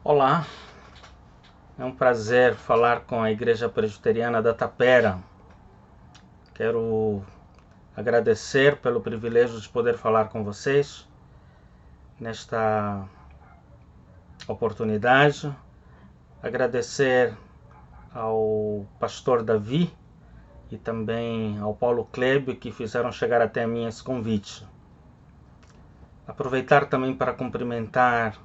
Olá, é um prazer falar com a Igreja Presbiteriana da Tapera. Quero agradecer pelo privilégio de poder falar com vocês nesta oportunidade. Agradecer ao pastor Davi e também ao Paulo Klebe que fizeram chegar até mim esse convite. Aproveitar também para cumprimentar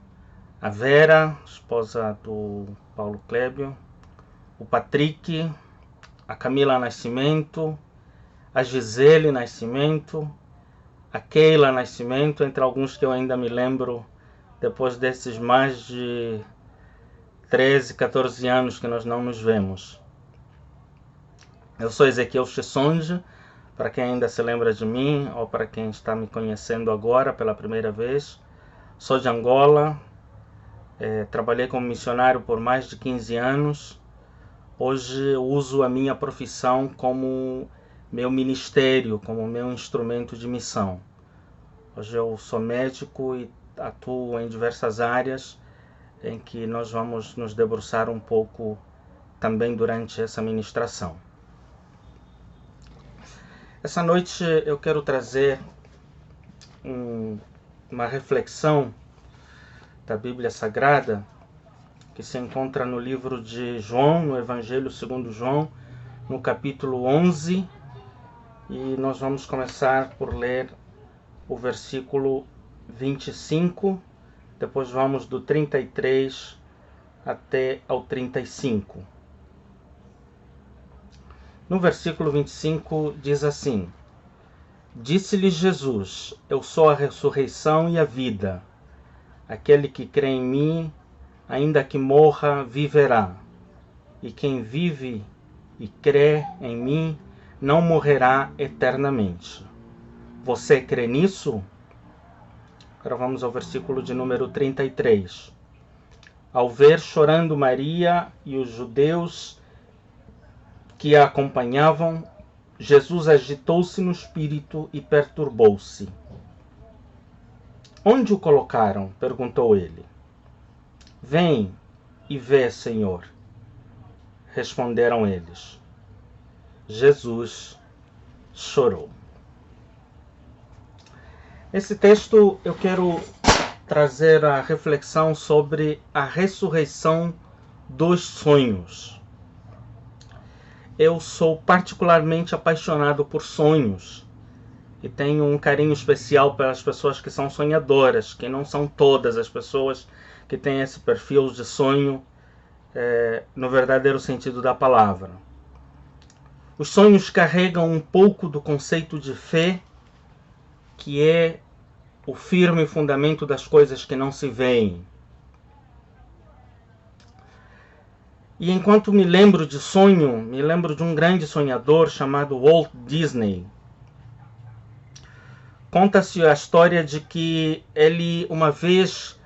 a Vera, esposa do Paulo Clébio, o Patrick, a Camila Nascimento, a Gisele Nascimento, a Keila Nascimento, entre alguns que eu ainda me lembro depois desses mais de 13, 14 anos que nós não nos vemos. Eu sou Ezequiel Chessonge, para quem ainda se lembra de mim ou para quem está me conhecendo agora pela primeira vez. Sou de Angola. Trabalhei como missionário por mais de 15 anos. Hoje uso a minha profissão como meu ministério, como meu instrumento de missão. Hoje eu sou médico e atuo em diversas áreas em que nós vamos nos debruçar um pouco também durante essa ministração. Essa noite eu quero trazer uma reflexão da Bíblia Sagrada, que se encontra no livro de João, no Evangelho segundo João, no capítulo 11, e nós vamos começar por ler o versículo 25, depois vamos do 33 até ao 35. No versículo 25 diz assim: Disse-lhe Jesus: Eu sou a ressurreição e a vida. Aquele que crê em mim, ainda que morra, viverá. E quem vive e crê em mim, não morrerá eternamente. Você crê nisso? Agora vamos ao versículo de número 33. Ao ver chorando Maria e os judeus que a acompanhavam, Jesus agitou-se no espírito e perturbou-se. Onde o colocaram? Perguntou ele. Vem e vê, Senhor. Responderam eles. Jesus chorou. Nesse texto eu quero trazer a reflexão sobre a ressurreição dos sonhos. Eu sou particularmente apaixonado por sonhos e tenho um carinho especial pelas pessoas que são sonhadoras, que não são todas as pessoas que têm esse perfil de sonho no verdadeiro sentido da palavra. Os sonhos carregam um pouco do conceito de fé, que é o firme fundamento das coisas que não se veem. E enquanto me lembro de sonho, me lembro de um grande sonhador chamado Walt Disney. Conta-se a história de que ele, uma vez,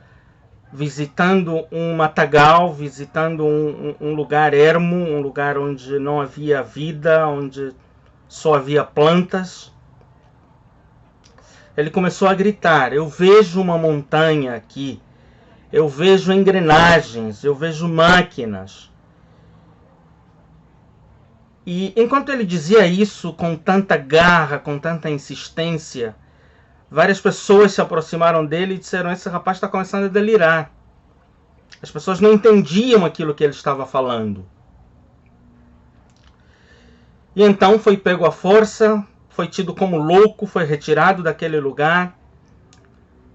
visitando um matagal, visitando um lugar ermo, um lugar onde não havia vida, onde só havia plantas, ele começou a gritar: eu vejo uma montanha aqui, eu vejo engrenagens, eu vejo máquinas. E enquanto ele dizia isso com tanta garra, com tanta insistência, várias pessoas se aproximaram dele e disseram: esse rapaz está começando a delirar. As pessoas não entendiam aquilo que ele estava falando. E então foi pego à força, foi tido como louco, foi retirado daquele lugar.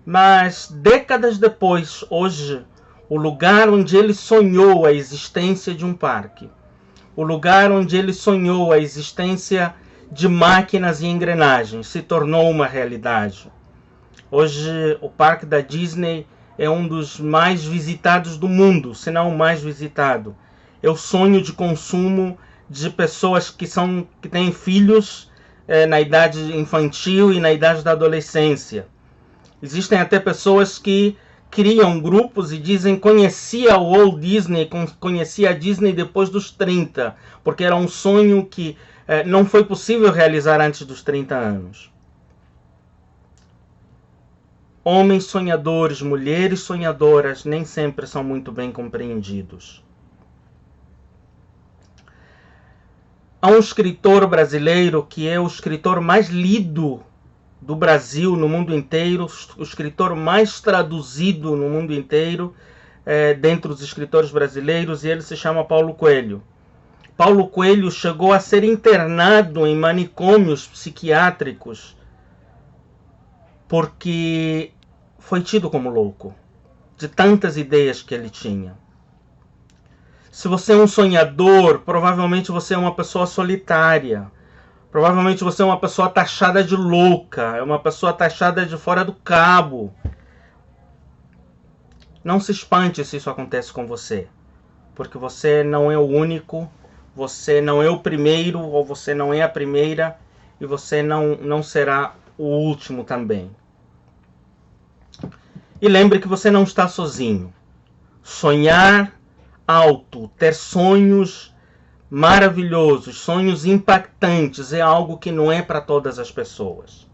Mas décadas depois, hoje, o lugar onde ele sonhou a existência de um parque, o lugar onde ele sonhou a existência de máquinas e engrenagens, se tornou uma realidade. Hoje, o parque da Disney é um dos mais visitados do mundo, se não o mais visitado. É o sonho de consumo de pessoas que têm filhos na idade infantil e na idade da adolescência. Existem até pessoas que criam grupos e dizem: conhecia o Walt Disney, conhecia a Disney depois dos 30, porque era um sonho que não foi possível realizar antes dos 30 anos. homens sonhadores, mulheres sonhadoras, nem sempre são muito bem compreendidos. Há um escritor brasileiro que é o escritor mais lido do Brasil no mundo inteiro, o escritor mais traduzido no mundo inteiro, dentre os escritores brasileiros, e ele se chama Paulo Coelho. Paulo Coelho chegou a ser internado em manicômios psiquiátricos porque foi tido como louco, de tantas ideias que ele tinha. Se você é um sonhador, provavelmente você é uma pessoa solitária. Provavelmente você é uma pessoa taxada de louca, é uma pessoa taxada de fora do cabo. Não se espante se isso acontece com você, porque você não é o único, você não é o primeiro, ou você não é a primeira, e você não será o último também. E lembre que você não está sozinho. Sonhar alto, ter sonhos maravilhosos, sonhos impactantes, é algo que não é para todas as pessoas.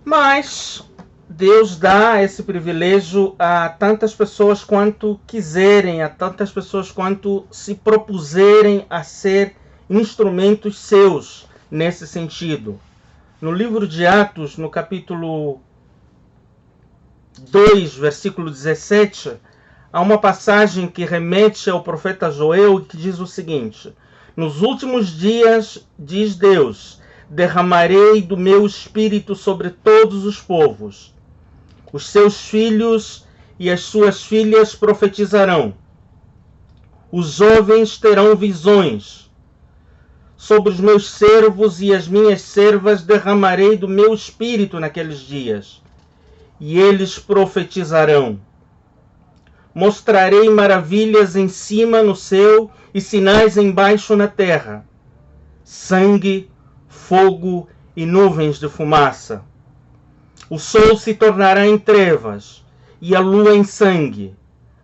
Mas Deus dá esse privilégio a tantas pessoas quanto quiserem, a tantas pessoas quanto se propuserem a ser instrumentos seus nesse sentido. No livro de Atos, no capítulo 2, versículo 17, há uma passagem que remete ao profeta Joel e que diz o seguinte: nos últimos dias, diz Deus, derramarei do meu espírito sobre todos os povos. Os seus filhos e as suas filhas profetizarão. Os jovens terão visões. Sobre os meus servos e as minhas servas derramarei do meu espírito naqueles dias. E eles profetizarão. Mostrarei maravilhas em cima no céu e sinais embaixo na terra. Sangue, fogo e nuvens de fumaça. O sol se tornará em trevas e a lua em sangue,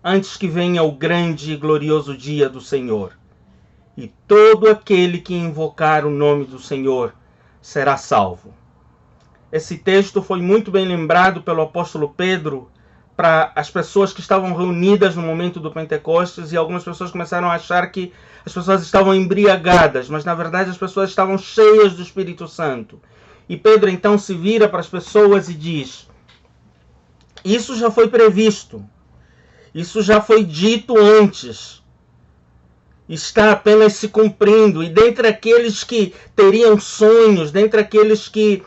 antes que venha o grande e glorioso dia do Senhor. E todo aquele que invocar o nome do Senhor será salvo. Esse texto foi muito bem lembrado pelo apóstolo Pedro para as pessoas que estavam reunidas no momento do Pentecostes, e algumas pessoas começaram a achar que as pessoas estavam embriagadas, mas na verdade as pessoas estavam cheias do Espírito Santo. E Pedro então se vira para as pessoas e diz: isso já foi previsto, isso já foi dito antes, está apenas se cumprindo. E dentre aqueles que teriam sonhos, dentre aqueles que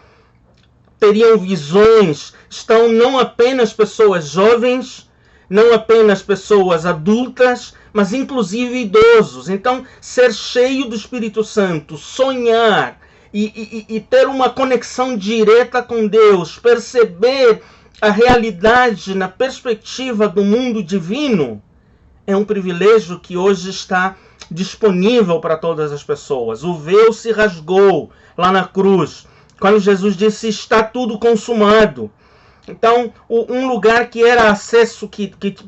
teriam visões, estão não apenas pessoas jovens, não apenas pessoas adultas, mas inclusive idosos. Então, ser cheio do Espírito Santo, sonhar e ter uma conexão direta com Deus, perceber a realidade na perspectiva do mundo divino, é um privilégio que hoje está disponível para todas as pessoas. O véu se rasgou lá na cruz, quando Jesus disse: está tudo consumado. Então, um lugar que era acesso,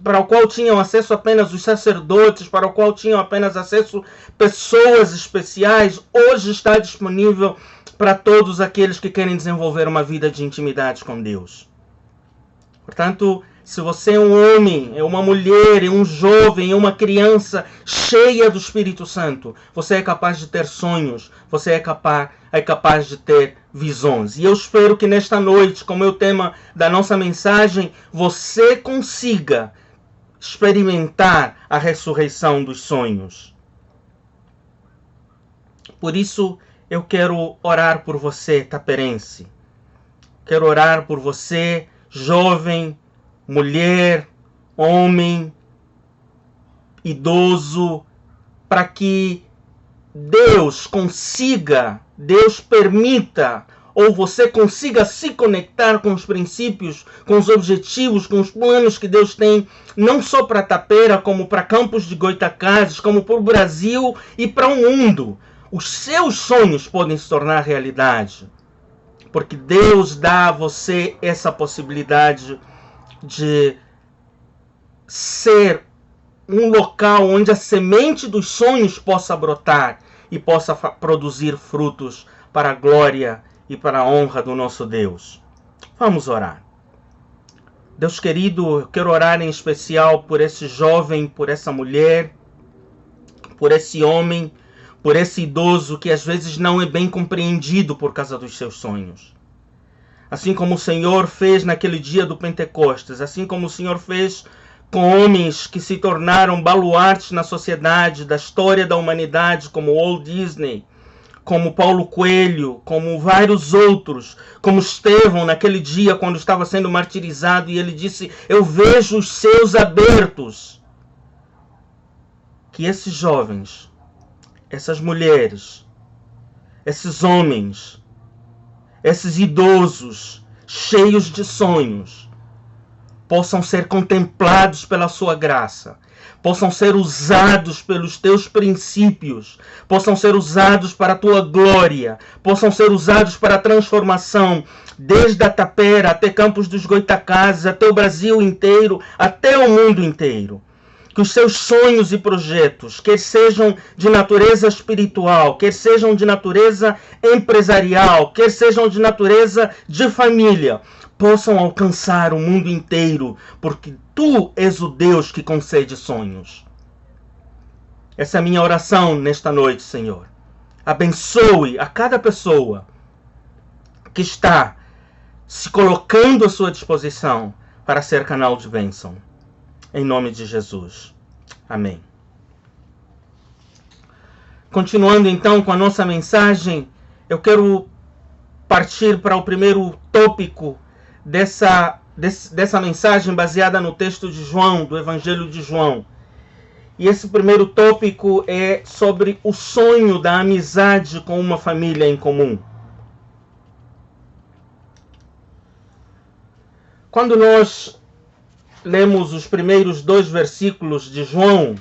para o qual tinham acesso apenas os sacerdotes, para o qual tinham apenas acesso pessoas especiais, hoje está disponível para todos aqueles que querem desenvolver uma vida de intimidade com Deus. Portanto, se você é um homem, é uma mulher, é um jovem, é uma criança cheia do Espírito Santo, você é capaz de ter sonhos, você é capaz de ter visões. E eu espero que nesta noite, como é o tema da nossa mensagem, você consiga experimentar a ressurreição dos sonhos. Por isso, eu quero orar por você, taperense. Quero orar por você, jovem, mulher, homem, idoso, para que Deus permita, ou você consiga se conectar com os princípios, com os objetivos, com os planos que Deus tem, não só para Tapera, como para Campos de Goytacazes, como para o Brasil e para o mundo. Os seus sonhos podem se tornar realidade, porque Deus dá a você essa possibilidade de ser um local onde a semente dos sonhos possa brotar e possa produzir frutos para a glória e para a honra do nosso Deus. Vamos orar. Deus querido, eu quero orar em especial por esse jovem, por essa mulher, por esse homem, por esse idoso que às vezes não é bem compreendido por causa dos seus sonhos. Assim como o Senhor fez naquele dia do Pentecostes, assim como o Senhor fez com homens que se tornaram baluartes na sociedade, da história da humanidade, como Walt Disney, como Paulo Coelho, como vários outros, como Estevão naquele dia quando estava sendo martirizado e ele disse: eu vejo os céus abertos. Que esses jovens, essas mulheres, esses homens, esses idosos cheios de sonhos possam ser contemplados pela sua graça, possam ser usados pelos teus princípios, possam ser usados para a tua glória, possam ser usados para a transformação, desde a Tapera até Campos dos Goitacazes, até o Brasil inteiro, até o mundo inteiro. Que os seus sonhos e projetos, quer sejam de natureza espiritual, quer sejam de natureza empresarial, quer sejam de natureza de família, possam alcançar o mundo inteiro, porque tu és o Deus que concede sonhos. Essa é a minha oração nesta noite, Senhor. Abençoe a cada pessoa que está se colocando à sua disposição para ser canal de bênção. Em nome de Jesus. Amém. Continuando então com a nossa mensagem, eu quero partir para o primeiro tópico dessa mensagem baseada no texto de João, do Evangelho de João. E esse primeiro tópico é sobre o sonho da amizade com uma família em comum. Quando nós lemos os primeiros 2 versículos de João,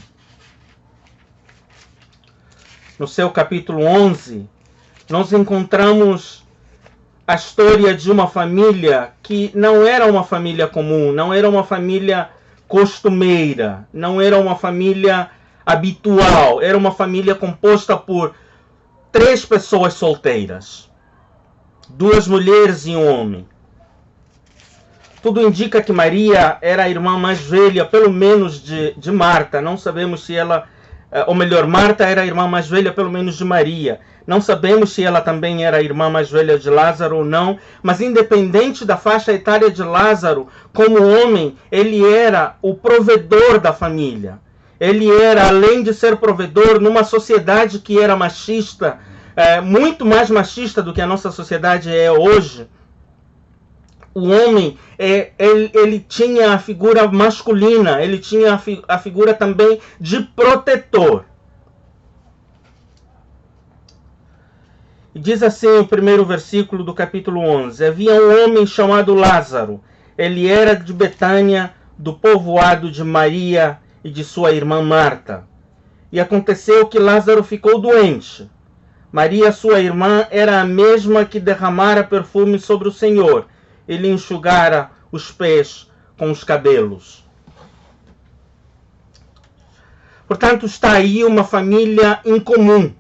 no seu capítulo 11, nós encontramos a história de uma família que não era uma família comum, não era uma família costumeira, não era uma família habitual, era uma família composta por 3 pessoas solteiras, 2 mulheres e um homem. Tudo indica que Maria era a irmã mais velha, pelo menos de Marta. Não sabemos se ela, ou melhor, Marta era a irmã mais velha, pelo menos de Maria. Não sabemos se ela também era a irmã mais velha de Lázaro ou não, mas independente da faixa etária de Lázaro, como homem, ele era o provedor da família. Ele era, além de ser provedor, numa sociedade que era machista, muito mais machista do que a nossa sociedade é hoje. O homem, ele tinha a figura masculina, ele tinha a figura também de protetor. E diz assim o primeiro versículo do capítulo 11: havia um homem chamado Lázaro, ele era de Betânia, do povoado de Maria e de sua irmã Marta. E aconteceu que Lázaro ficou doente. Maria, sua irmã, era a mesma que derramara perfume sobre o Senhor. Ele enxugara os pés com os cabelos. Portanto, está aí uma família incomum.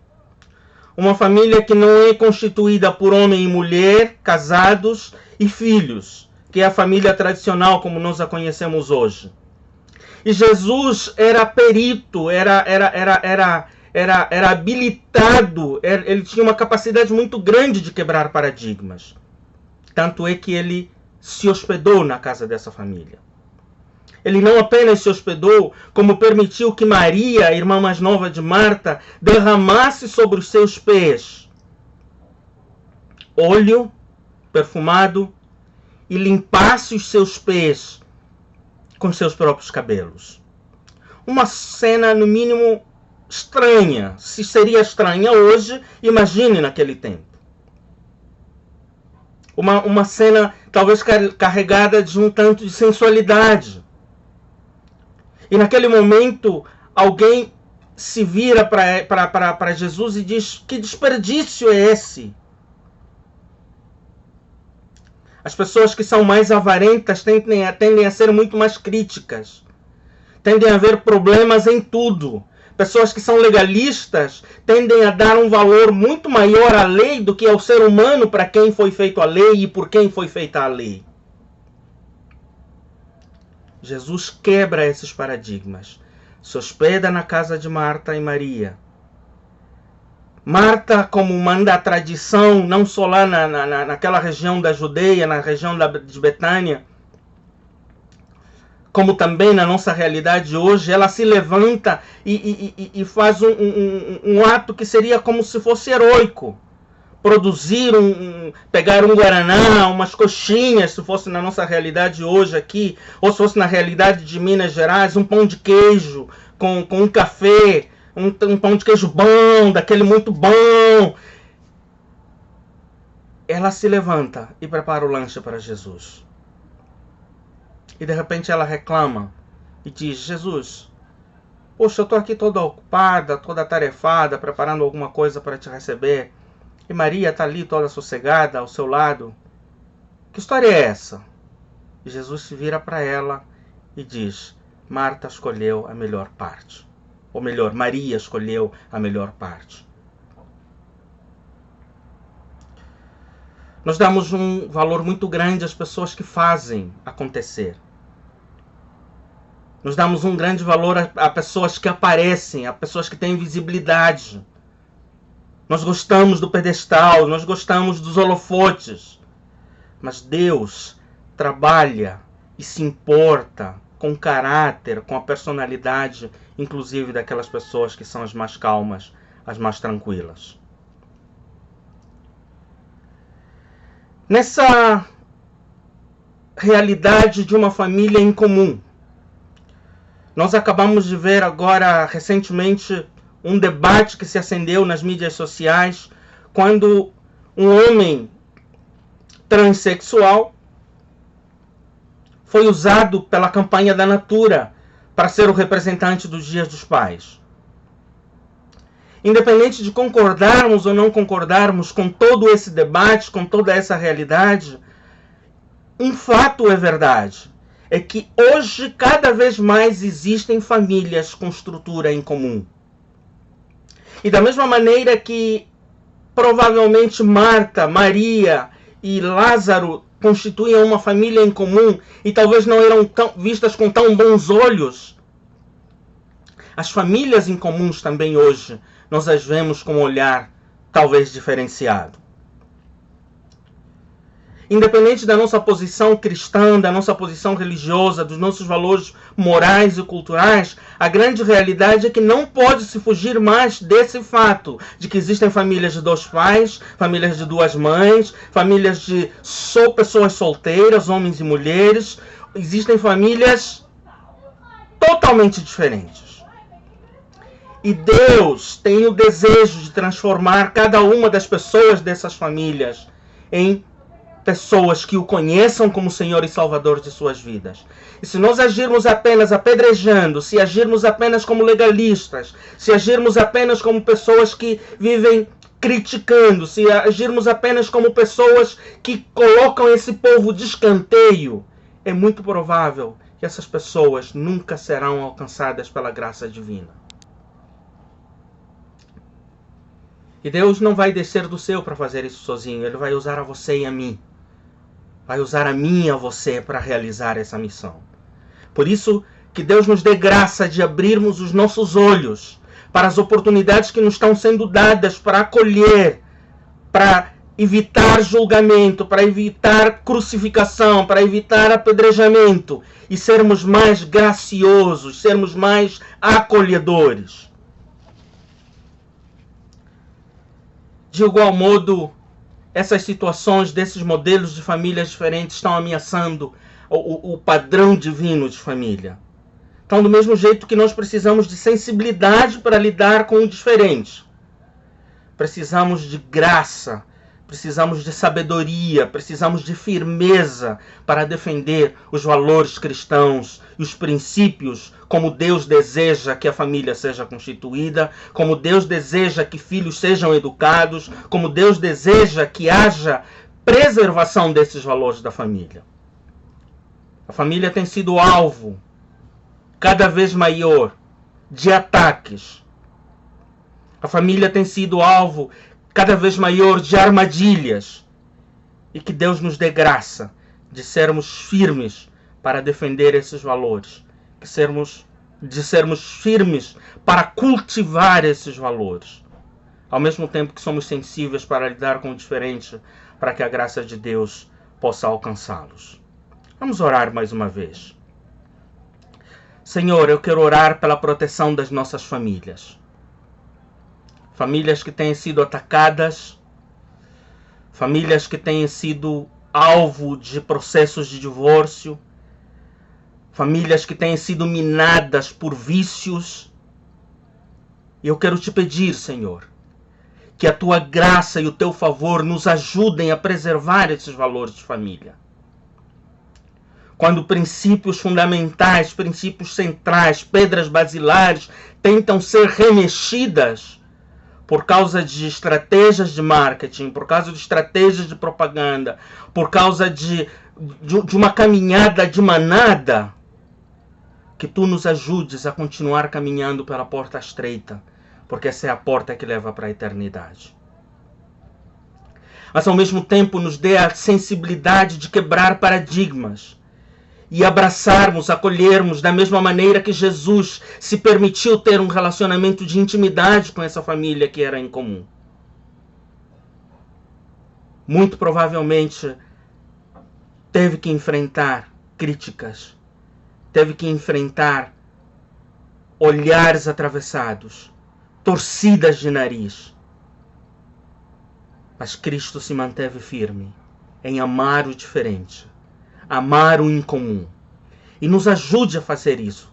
Uma família que não é constituída por homem e mulher, casados e filhos, que é a família tradicional como nós a conhecemos hoje. E Jesus era perito, era habilitado, ele tinha uma capacidade muito grande de quebrar paradigmas. Tanto é que ele se hospedou na casa dessa família. Ele não apenas se hospedou, como permitiu que Maria, a irmã mais nova de Marta, derramasse sobre os seus pés óleo perfumado e limpasse os seus pés com seus próprios cabelos. Uma cena, no mínimo, estranha. Se seria estranha hoje, imagine naquele tempo. Uma cena talvez carregada de um tanto de sensualidade. E naquele momento, alguém se vira para Jesus e diz: que desperdício é esse? As pessoas que são mais avarentas tendem a ser muito mais críticas. Tendem a ver problemas em tudo. pessoas que são legalistas, tendem a dar um valor muito maior à lei do que ao ser humano para quem foi feito a lei e por quem foi feita a lei. Jesus quebra esses paradigmas. Se hospeda na casa de Marta e Maria. Marta, como manda a tradição, não só lá naquela região da Judeia, na região de Betânia, como também na nossa realidade hoje, ela se levanta e faz um ato que seria como se fosse heróico. Produzir, pegar um guaraná, umas coxinhas, se fosse na nossa realidade hoje aqui, ou se fosse na realidade de Minas Gerais, um pão de queijo com um café, um pão de queijo bom, daquele muito bom. Ela se levanta e prepara o lanche para Jesus. E de repente ela reclama e diz: Jesus, poxa, eu estou aqui toda ocupada, toda atarefada, preparando alguma coisa para te receber. E Maria está ali toda sossegada ao seu lado. Que história é essa? E Jesus se vira para ela e diz: Marta escolheu a melhor parte. Ou melhor, Maria escolheu a melhor parte. Nós damos um valor muito grande às pessoas que fazem acontecer. Nós damos um grande valor a pessoas que aparecem, a pessoas que têm visibilidade. Nós gostamos do pedestal, nós gostamos dos holofotes. Mas Deus trabalha e se importa com o caráter, com a personalidade, inclusive daquelas pessoas que são as mais calmas, as mais tranquilas. Nessa realidade de uma família em comum, nós acabamos de ver agora, recentemente, um debate que se acendeu nas mídias sociais, quando um homem transexual foi usado pela campanha da Natura para ser o representante dos Dias dos Pais. Independente de concordarmos ou não concordarmos com todo esse debate, com toda essa realidade, um fato é verdade. É que hoje cada vez mais existem famílias com estrutura em comum. E da mesma maneira que provavelmente Marta, Maria e Lázaro constituíam uma família em comum e talvez não eram vistas com tão bons olhos, as famílias em comuns também hoje nós as vemos com um olhar talvez diferenciado. Independente da nossa posição cristã, da nossa posição religiosa, dos nossos valores morais e culturais, a grande realidade é que não pode se fugir mais desse fato de que existem famílias de 2 pais, famílias de 2 mães, famílias de pessoas solteiras, homens e mulheres. Existem famílias totalmente diferentes. E Deus tem o desejo de transformar cada uma das pessoas dessas famílias em pessoas que o conheçam como Senhor e Salvador de suas vidas. E se nós agirmos apenas apedrejando, se agirmos apenas como legalistas, se agirmos apenas como pessoas que vivem criticando, se agirmos apenas como pessoas que colocam esse povo de escanteio, é muito provável que essas pessoas nunca serão alcançadas pela graça divina. E Deus não vai descer do céu para fazer isso sozinho. Ele vai usar a você e a mim. Vai usar a mim e a você para realizar essa missão. Por isso, que Deus nos dê graça de abrirmos os nossos olhos para as oportunidades que nos estão sendo dadas para acolher, para evitar julgamento, para evitar crucificação, para evitar apedrejamento e sermos mais graciosos, sermos mais acolhedores. De igual modo, essas situações desses modelos de famílias diferentes estão ameaçando o padrão divino de família. Então, do mesmo jeito que nós precisamos de sensibilidade para lidar com o diferente, precisamos de graça, precisamos de sabedoria, precisamos de firmeza para defender os valores cristãos e os princípios como Deus deseja que a família seja constituída, como Deus deseja que filhos sejam educados, como Deus deseja que haja preservação desses valores da família. A família tem sido alvo cada vez maior de ataques A família tem sido alvo cada vez maior de armadilhas. E que Deus nos dê graça de sermos firmes para defender esses valores. De sermos firmes para cultivar esses valores. Ao mesmo tempo que somos sensíveis para lidar com o diferente, para que a graça de Deus possa alcançá-los. Vamos orar mais uma vez. Senhor, eu quero orar pela proteção das nossas famílias. Famílias que têm sido atacadas, famílias que têm sido alvo de processos de divórcio, famílias que têm sido minadas por vícios. Eu quero te pedir, Senhor, que a tua graça e o teu favor nos ajudem a preservar esses valores de família. Quando princípios fundamentais, princípios centrais, pedras basilares tentam ser remexidas por causa de estratégias de marketing, por causa de estratégias de propaganda, por causa de uma caminhada de manada, que tu nos ajudes a continuar caminhando pela porta estreita, porque essa é a porta que leva para a eternidade. Mas ao mesmo tempo nos dê a sensibilidade de quebrar paradigmas e abraçarmos, acolhermos da mesma maneira que Jesus se permitiu ter um relacionamento de intimidade com essa família que era incomum. Muito provavelmente teve que enfrentar críticas, teve que enfrentar olhares atravessados, torcidas de nariz. Mas Cristo se manteve firme em amar o diferente, amar o incomum. E nos ajude a fazer isso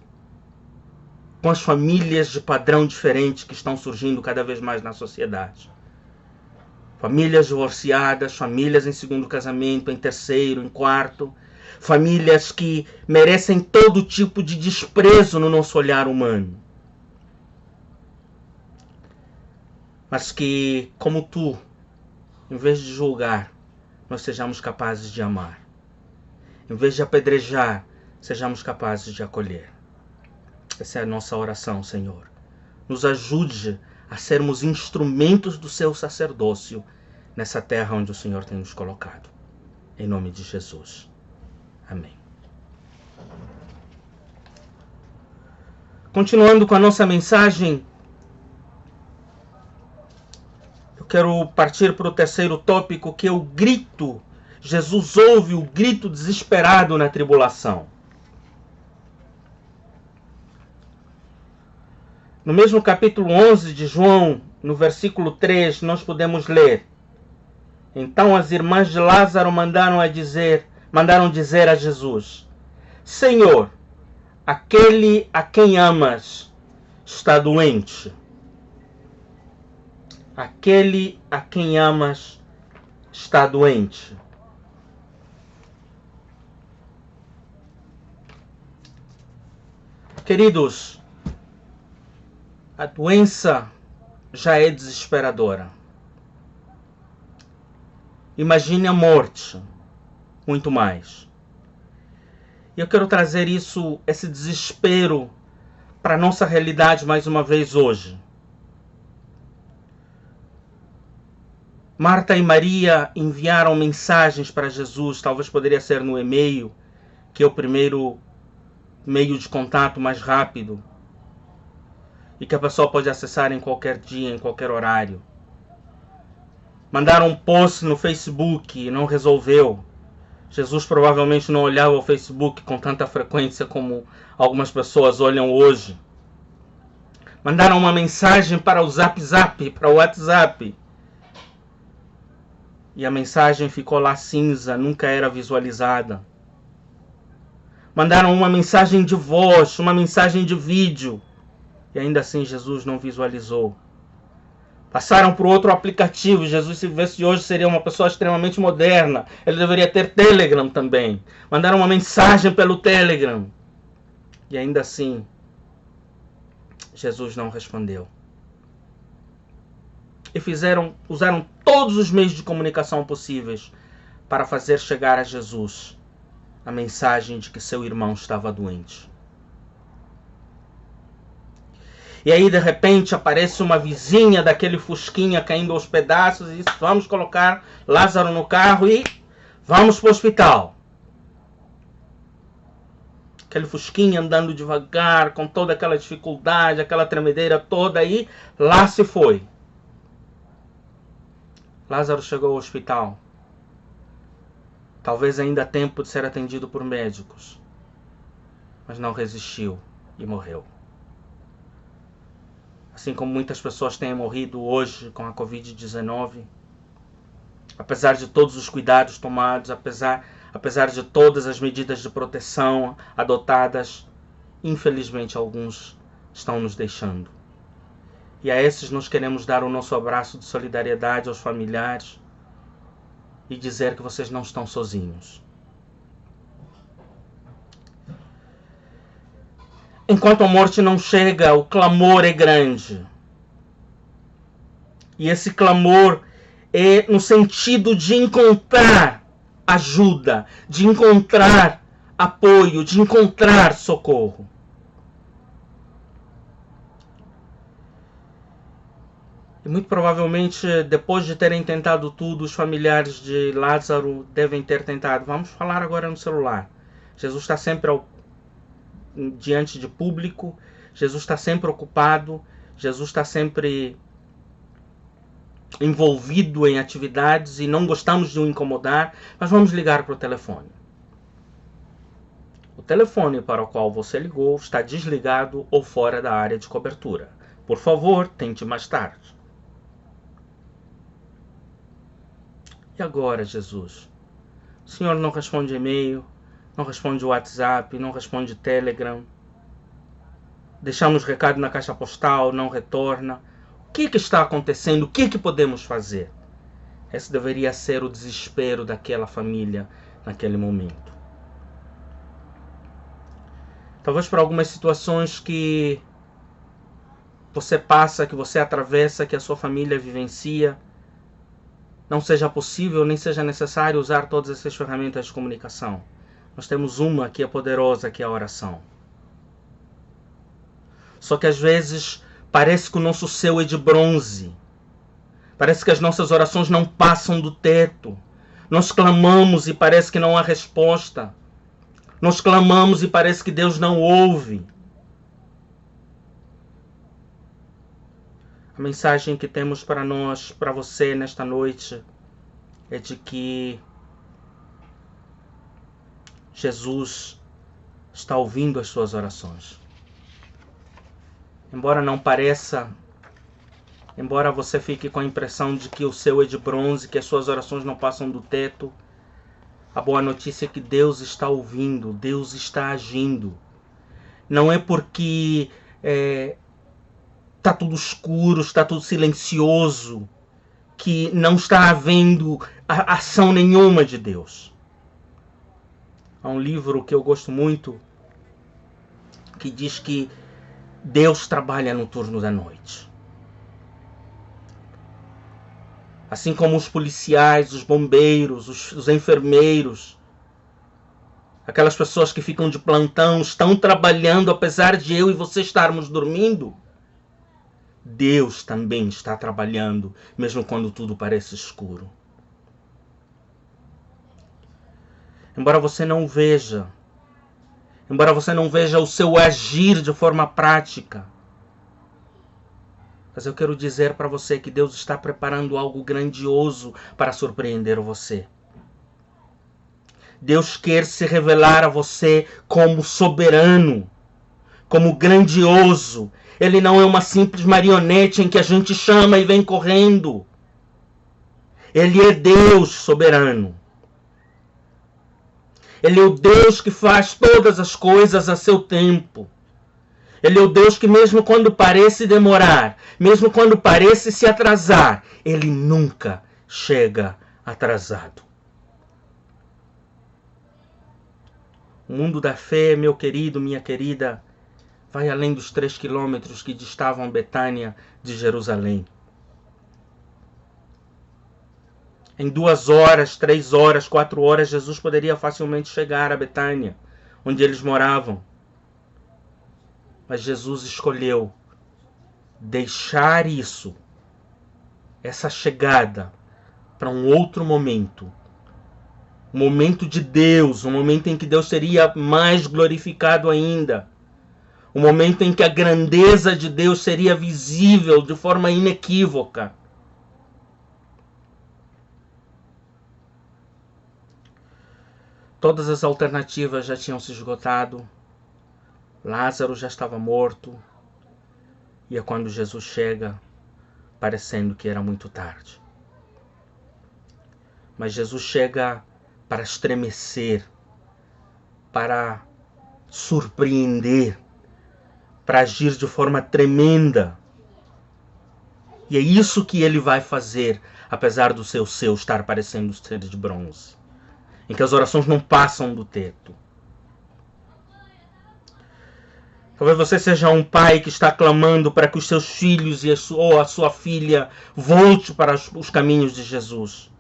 com as famílias de padrão diferente que estão surgindo cada vez mais na sociedade. Famílias divorciadas, famílias em segundo casamento, em terceiro, em quarto. Famílias que merecem todo tipo de desprezo no nosso olhar humano. Mas que, como tu, em vez de julgar, nós sejamos capazes de amar. Em vez de apedrejar, sejamos capazes de acolher. Essa é a nossa oração, Senhor. Nos ajude a sermos instrumentos do seu sacerdócio nessa terra onde o Senhor tem nos colocado. Em nome de Jesus. Amém. Continuando com a nossa mensagem, eu quero partir para o terceiro tópico, que é o grito. Jesus ouve o grito desesperado na tribulação. No mesmo capítulo 11 de João, no versículo 3, nós podemos ler: Então as irmãs de Lázaro mandaram dizer a Jesus: Senhor, aquele a quem amas está doente. Aquele a quem amas está doente. Queridos, a doença já é desesperadora. Imagine a morte, muito mais. E eu quero trazer esse desespero para a nossa realidade mais uma vez hoje. Marta e Maria enviaram mensagens para Jesus, talvez poderia ser no e-mail, que é o primeiro meio de contato mais rápido e que a pessoa pode acessar em qualquer dia, em qualquer horário. Mandaram um post no Facebook e não resolveu. Jesus provavelmente não olhava o Facebook com tanta frequência como algumas pessoas olham hoje. Mandaram uma mensagem para o Zap, para o WhatsApp. E a mensagem ficou lá cinza, nunca era visualizada. Mandaram uma mensagem de voz, uma mensagem de vídeo. E ainda assim Jesus não visualizou. Passaram para outro aplicativo. Jesus, se visse hoje, seria uma pessoa extremamente moderna. Ele deveria ter Telegram também. Mandaram uma mensagem pelo Telegram. E ainda assim, Jesus não respondeu. E usaram todos os meios de comunicação possíveis para fazer chegar a Jesus a mensagem de que seu irmão estava doente. E aí, de repente, aparece uma vizinha daquele fusquinha caindo aos pedaços e diz: vamos colocar Lázaro no carro e vamos para o hospital. Aquele fusquinha andando devagar, com toda aquela dificuldade, aquela tremedeira toda aí, lá se foi. Lázaro chegou ao hospital. Talvez ainda há tempo de ser atendido por médicos. Mas não resistiu e morreu. Assim como muitas pessoas têm morrido hoje com a Covid-19, apesar de todos os cuidados tomados, apesar de todas as medidas de proteção adotadas, infelizmente alguns estão nos deixando. E a esses nós queremos dar o nosso abraço de solidariedade aos familiares e dizer que vocês não estão sozinhos. Enquanto a morte não chega, o clamor é grande. E esse clamor é no sentido de encontrar ajuda, de encontrar apoio, de encontrar socorro. E muito provavelmente, depois de terem tentado tudo, os familiares de Lázaro devem ter tentado. Vamos falar agora no celular. Jesus está sempre diante de público, Jesus está sempre ocupado, Jesus está sempre envolvido em atividades e não gostamos de o incomodar, mas vamos ligar para o telefone. O telefone para o qual você ligou está desligado ou fora da área de cobertura. Por favor, tente mais tarde. E agora, Jesus? O Senhor não responde e-mail, não responde WhatsApp, não responde Telegram. Deixamos recado na caixa postal, não retorna. O que está acontecendo? O que podemos fazer? Esse deveria ser o desespero daquela família naquele momento. Talvez por algumas situações que você passa, que você atravessa, que a sua família vivencia, não seja possível nem seja necessário usar todas essas ferramentas de comunicação. Nós temos uma que é poderosa, que é a oração. Só que às vezes parece que o nosso céu é de bronze. Parece que as nossas orações não passam do teto. Nós clamamos e parece que não há resposta. Nós clamamos e parece que Deus não ouve. A mensagem que temos para nós, para você nesta noite, é de que Jesus está ouvindo as suas orações. Embora não pareça, embora você fique com a impressão de que o céu é de bronze, que as suas orações não passam do teto, a boa notícia é que Deus está ouvindo, Deus está agindo. Não é porque está tudo escuro, está tudo silencioso, que não está havendo ação nenhuma de Deus. Há um livro que eu gosto muito, que diz que Deus trabalha no turno da noite. Assim como os policiais, os bombeiros, os enfermeiros, aquelas pessoas que ficam de plantão, estão trabalhando apesar de eu e você estarmos dormindo, Deus também está trabalhando, mesmo quando tudo parece escuro. Embora você não veja, o seu agir de forma prática, mas eu quero dizer para você que Deus está preparando algo grandioso para surpreender você. Deus quer se revelar a você como soberano, como grandioso. Ele não é uma simples marionete em que a gente chama e vem correndo. Ele é Deus soberano. Ele é o Deus que faz todas as coisas a seu tempo. Ele é o Deus que mesmo quando parece demorar, mesmo quando parece se atrasar, Ele nunca chega atrasado. O mundo da fé, meu querido, minha querida, vai além dos 3 quilômetros que distavam Betânia de Jerusalém. Em 2 horas, 3 horas, 4 horas, Jesus poderia facilmente chegar a Betânia, onde eles moravam. Mas Jesus escolheu deixar isso, essa chegada, para um outro momento. Um momento de Deus, um momento em que Deus seria mais glorificado ainda. Um momento em que a grandeza de Deus seria visível de forma inequívoca. Todas as alternativas já tinham se esgotado. Lázaro já estava morto. E é quando Jesus chega, parecendo que era muito tarde. Mas Jesus chega para estremecer, para surpreender, para agir de forma tremenda. E é isso que ele vai fazer, apesar do seu estar parecendo ser de bronze, em que as orações não passam do teto. Talvez você seja um pai que está clamando para que os seus filhos ou a sua filha volte para os caminhos de Jesus.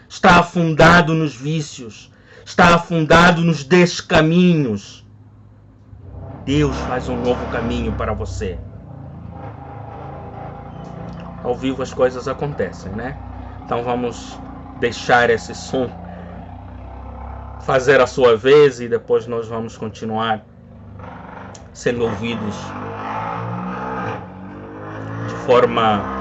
Está afundado nos vícios, está afundado nos descaminhos. Deus faz um novo caminho para você. Ao vivo as coisas acontecem, né? Então vamos deixar esse som fazer a sua vez e depois nós vamos continuar sendo ouvidos de forma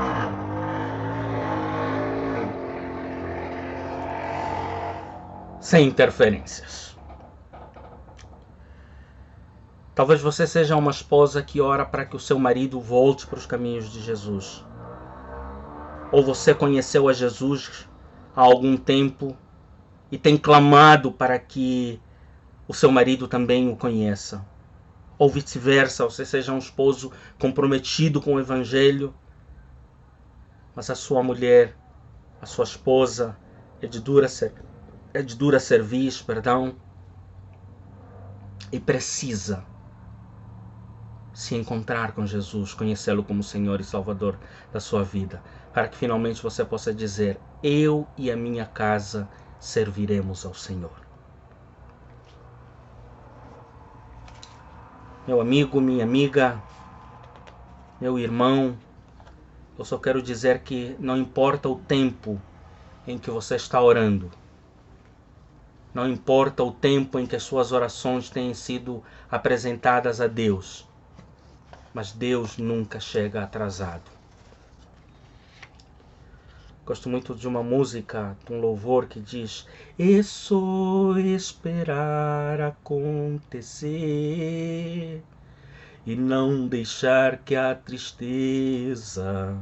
sem interferências. Talvez você seja uma esposa que ora para que o seu marido volte para os caminhos de Jesus. Ou você conheceu a Jesus há algum tempo e tem clamado para que o seu marido também o conheça. Ou vice-versa, você seja um esposo comprometido com o Evangelho, mas a sua mulher, a sua esposa, é de dura cerviz, e precisa se encontrar com Jesus, conhecê-lo como Senhor e Salvador da sua vida, para que finalmente você possa dizer: eu e a minha casa serviremos ao Senhor. Meu amigo, minha amiga, meu irmão, eu só quero dizer que não importa o tempo em que você está orando, não importa o tempo em que as suas orações têm sido apresentadas a Deus, mas Deus nunca chega atrasado. Gosto muito de uma música, de um louvor que diz: é só esperar acontecer e não deixar que a tristeza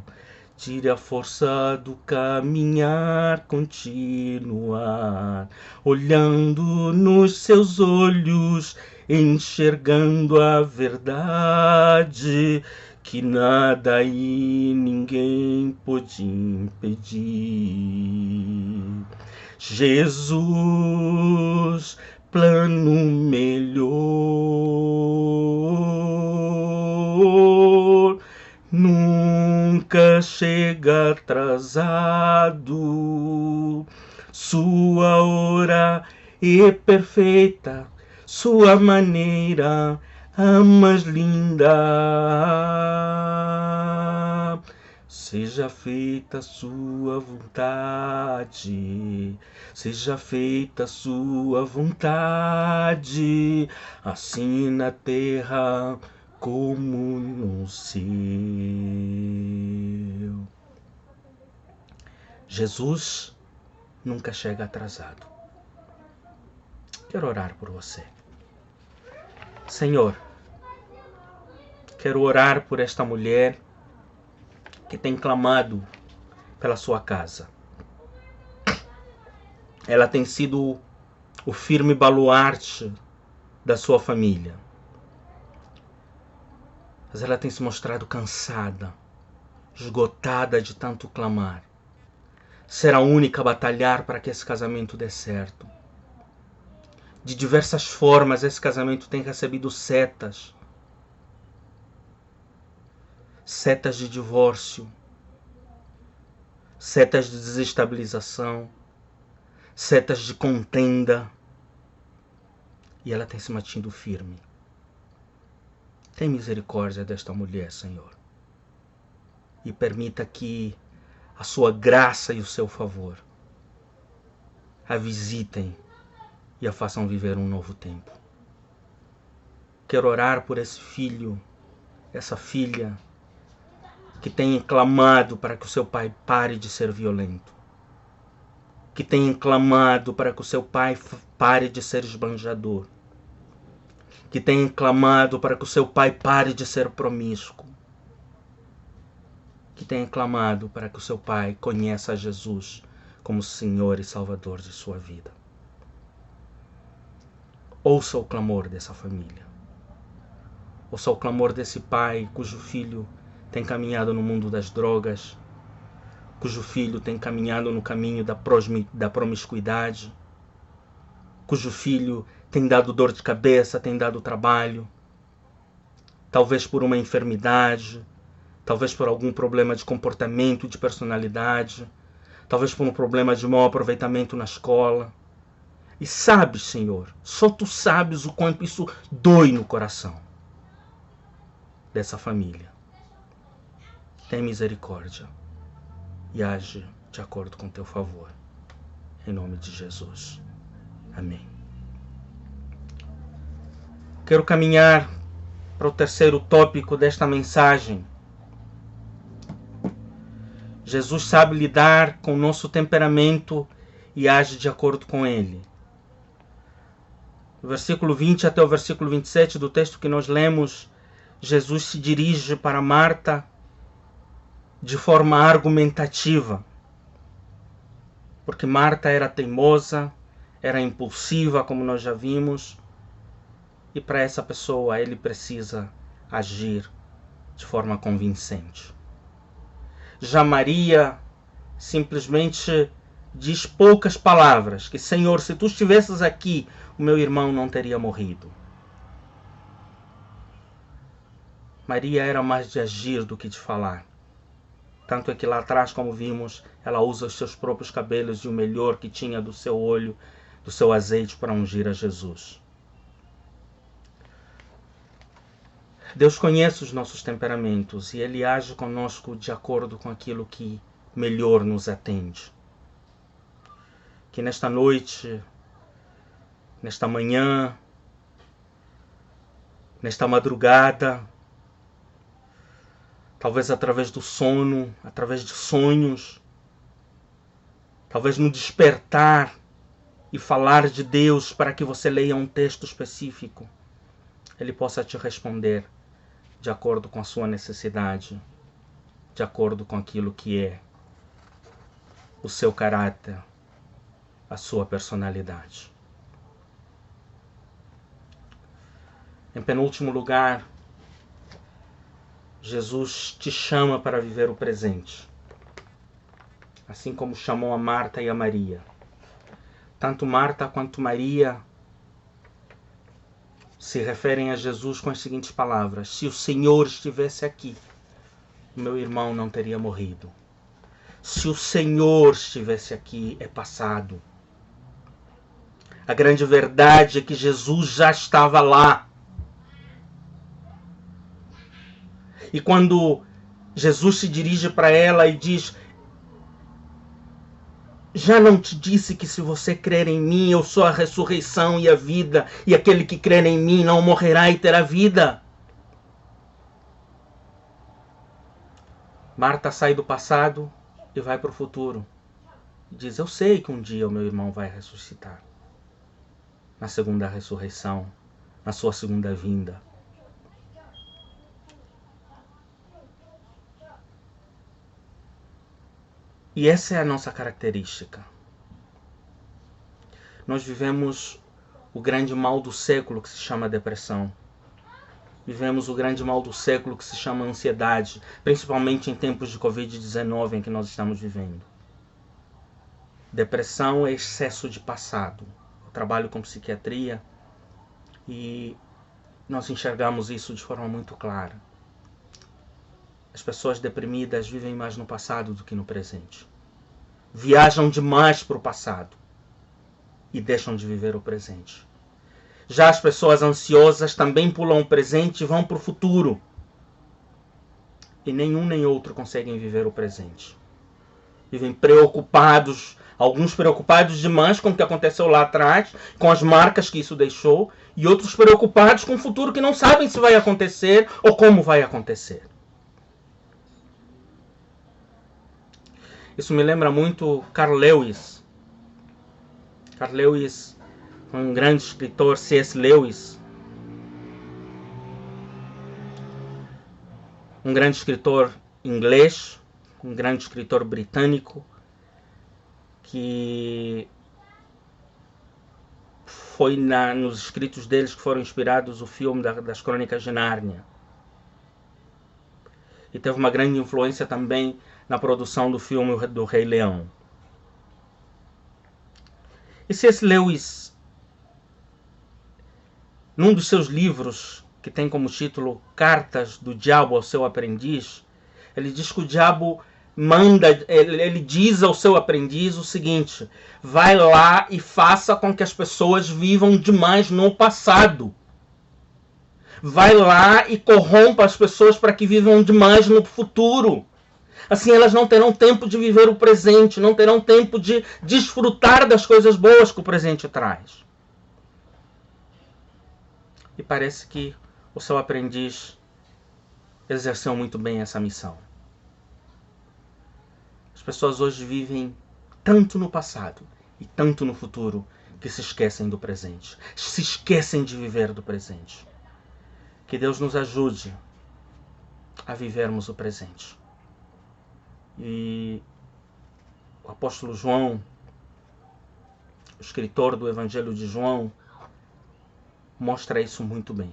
tire a força do caminhar, continuar olhando nos seus olhos, enxergando a verdade que nada e ninguém pode impedir. Jesus, plano melhor, nunca chega atrasado. Sua hora é perfeita, sua maneira a mais linda. Seja feita a sua vontade, seja feita a sua vontade, assim na terra como no céu. Jesus nunca chega atrasado. Quero orar por você. Senhor, quero orar por esta mulher que tem clamado pela sua casa. Ela tem sido o firme baluarte da sua família. Mas ela tem se mostrado cansada, esgotada de tanto clamar. Ser a única a batalhar para que esse casamento dê certo. De diversas formas esse casamento tem recebido setas. Setas de divórcio, setas de desestabilização, setas de contenda. E ela tem se mantido firme. Tem misericórdia desta mulher, Senhor. e permita que a sua graça e o seu favor a visitem e a façam viver um novo tempo. Quero orar por esse filho, essa filha, que tem clamado para que o seu pai pare de ser violento, que tem clamado para que o seu pai pare de ser esbanjador, que tem clamado para que o seu pai pare de ser promíscuo, que tem clamado para que o seu pai conheça a Jesus como Senhor e Salvador de sua vida. Ouça o clamor dessa família. Ouça o clamor desse pai cujo filho tem caminhado no mundo das drogas, cujo filho tem caminhado no caminho da promiscuidade, cujo filho tem dado dor de cabeça, tem dado trabalho, talvez por uma enfermidade, talvez por algum problema de comportamento, de personalidade, talvez por um problema de mau aproveitamento na escola. E sabes, Senhor, só Tu sabes o quanto isso dói no coração dessa família. Tem misericórdia e age de acordo com Teu favor. Em nome de Jesus. Amém. Quero caminhar para o terceiro tópico desta mensagem. Jesus sabe lidar com o nosso temperamento e age de acordo com ele. Do versículo 20 até o versículo 27 do texto que nós lemos, Jesus se dirige para Marta de forma argumentativa, porque Marta era teimosa, era impulsiva, como nós já vimos, e para essa pessoa ele precisa agir de forma convincente. Já Maria simplesmente diz poucas palavras, que Senhor, se Tu estivesses aqui, o meu irmão não teria morrido. Maria era mais de agir do que de falar. Tanto é que lá atrás, como vimos, ela usa os seus próprios cabelos e o melhor que tinha do seu olho, do seu azeite para ungir a Jesus. Deus conhece os nossos temperamentos e Ele age conosco de acordo com aquilo que melhor nos atende. Que nesta noite, nesta manhã, nesta madrugada, talvez através do sono, através de sonhos, talvez no despertar e falar de Deus para que você leia um texto específico, Ele possa te responder de acordo com a sua necessidade, de acordo com aquilo que é o seu caráter, a sua personalidade. Em penúltimo lugar, Jesus te chama para viver o presente, assim como chamou a Marta e a Maria. Tanto Marta quanto Maria se referem a Jesus com as seguintes palavras: se o Senhor estivesse aqui, o meu irmão não teria morrido. Se o Senhor estivesse aqui, é passado. A grande verdade é que Jesus já estava lá. E quando Jesus se dirige para ela e diz: já não te disse que se você crer em mim, eu sou a ressurreição e a vida, e aquele que crer em mim não morrerá e terá vida? Marta sai do passado e vai para o futuro. E diz: eu sei que um dia o meu irmão vai ressuscitar. Na segunda ressurreição, na sua segunda vinda. E essa é a nossa característica. Nós vivemos o grande mal do século que se chama depressão. Vivemos o grande mal do século que se chama ansiedade, principalmente em tempos de Covid-19 em que nós estamos vivendo. Depressão é excesso de passado. Eu trabalho com psiquiatria e nós enxergamos isso de forma muito clara. As pessoas deprimidas vivem mais no passado do que no presente. Viajam demais para o passado e deixam de viver o presente. Já as pessoas ansiosas também pulam o presente e vão para o futuro. E nenhum nem outro conseguem viver o presente. Vivem preocupados, alguns preocupados demais com o que aconteceu lá atrás, com as marcas que isso deixou, e outros preocupados com o futuro que não sabem se vai acontecer ou como vai acontecer. Isso me lembra muito Carl Lewis. Carl Lewis foi um grande escritor, C.S. Lewis. Um grande escritor inglês, um grande escritor britânico, que foi nos escritos deles que foram inspirados o filme das Crônicas de Nárnia. E teve uma grande influência também na produção do filme do Rei Leão. E C.S. Lewis, num dos seus livros, que tem como título Cartas do Diabo ao seu Aprendiz, ele diz que o diabo ele diz ao seu aprendiz o seguinte: vai lá e faça com que as pessoas vivam demais no passado. Vai lá e corrompa as pessoas para que vivam demais no futuro. Assim elas não terão tempo de viver o presente, não terão tempo de desfrutar das coisas boas que o presente traz. E parece que o seu aprendiz exerceu muito bem essa missão. As pessoas hoje vivem tanto no passado e tanto no futuro que se esquecem do presente. Se esquecem de viver do presente. Que Deus nos ajude a vivermos o presente. E o apóstolo João, o escritor do Evangelho de João, mostra isso muito bem.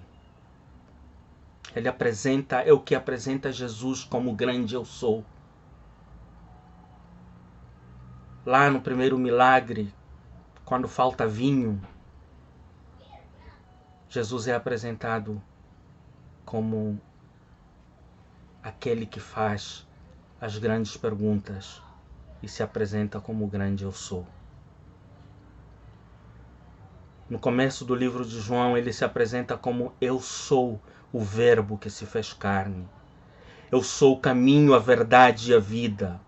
Ele é o que apresenta Jesus como o grande eu sou. Lá no primeiro milagre, quando falta vinho, Jesus é apresentado como aquele que faz as grandes perguntas e se apresenta como o grande eu sou. No começo do livro de João, ele se apresenta como eu sou o Verbo que se fez carne. Eu sou o caminho, a verdade e a vida.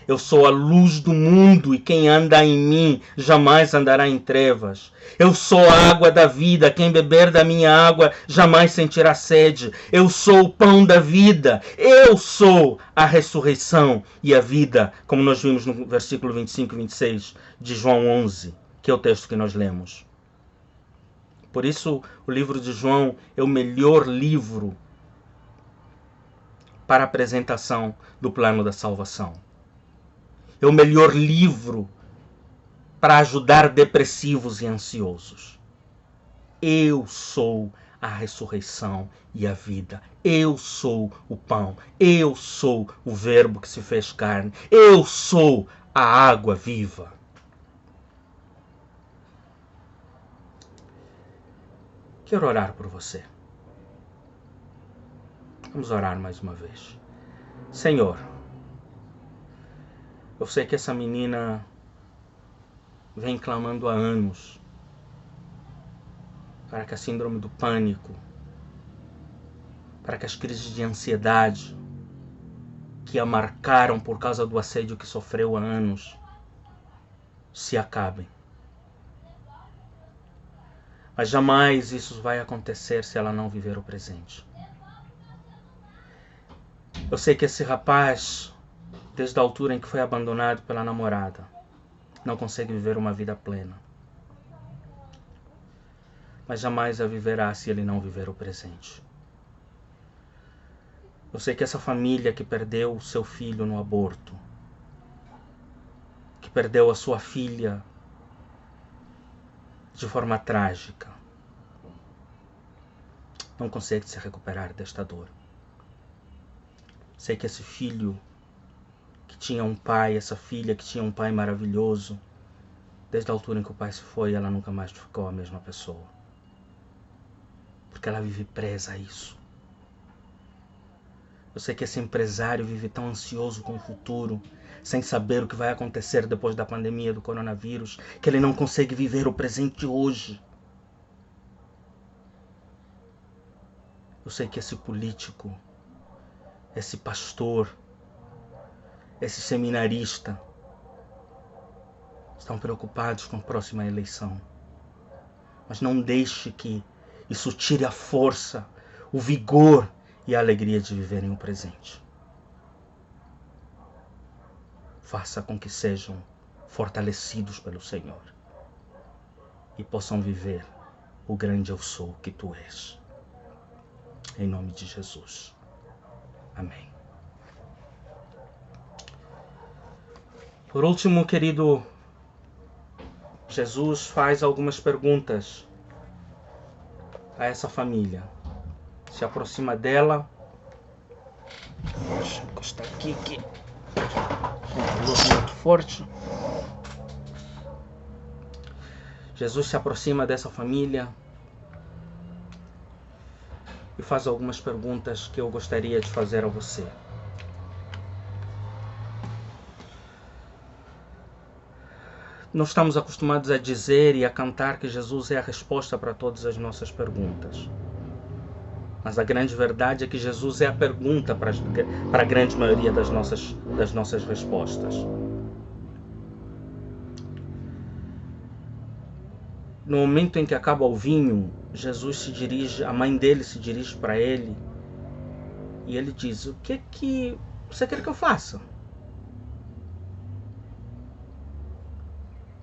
Eu sou a luz do mundo e quem anda em mim jamais andará em trevas. Eu sou a água da vida, quem beber da minha água jamais sentirá sede. Eu sou o pão da vida, eu sou a ressurreição e a vida, como nós vimos no versículo 25 e 26 de João 11, que é o texto que nós lemos. Por isso, o livro de João é o melhor livro para a apresentação do plano da salvação. É o melhor livro para ajudar depressivos e ansiosos. Eu sou a ressurreição e a vida. Eu sou o pão. Eu sou o Verbo que se fez carne. Eu sou a água viva. Quero orar por você. Vamos orar mais uma vez. Senhor, eu sei que essa menina vem clamando há anos para que a síndrome do pânico, para que as crises de ansiedade que a marcaram por causa do assédio que sofreu há anos se acabem. Mas jamais isso vai acontecer se ela não viver o presente. Eu sei que esse rapaz, desde a altura em que foi abandonado pela namorada, não consegue viver uma vida plena. Mas jamais a viverá se ele não viver o presente. Eu sei que essa família que perdeu o seu filho no aborto, que perdeu a sua filha de forma trágica, não consegue se recuperar desta dor. Sei que esse filho que tinha um pai, essa filha que tinha um pai maravilhoso, desde a altura em que o pai se foi, ela nunca mais ficou a mesma pessoa. Porque ela vive presa a isso. Eu sei que esse empresário vive tão ansioso com o futuro, sem saber o que vai acontecer depois da pandemia do coronavírus, que ele não consegue viver o presente hoje. Eu sei que esse político esse pastor, esse seminarista estão preocupados com a próxima eleição. Mas não deixe que isso tire a força, o vigor e a alegria de viverem o presente. Faça com que sejam fortalecidos pelo Senhor e possam viver o grande eu sou que tu és. Em nome de Jesus. Amém. Por último, querido, Jesus faz algumas perguntas a essa família. Se aproxima dela. Deixa eu encostar aqui que a luz é muito forte. Jesus se aproxima dessa família e faz algumas perguntas que eu gostaria de fazer a você. Nós estamos acostumados a dizer e a cantar que Jesus é a resposta para todas as nossas perguntas. Mas a grande verdade é que Jesus é a pergunta para a grande maioria das nossas respostas. No momento em que acaba o vinho, Jesus se dirige, a mãe dele se dirige para ele e ele diz: o que você quer que eu faça?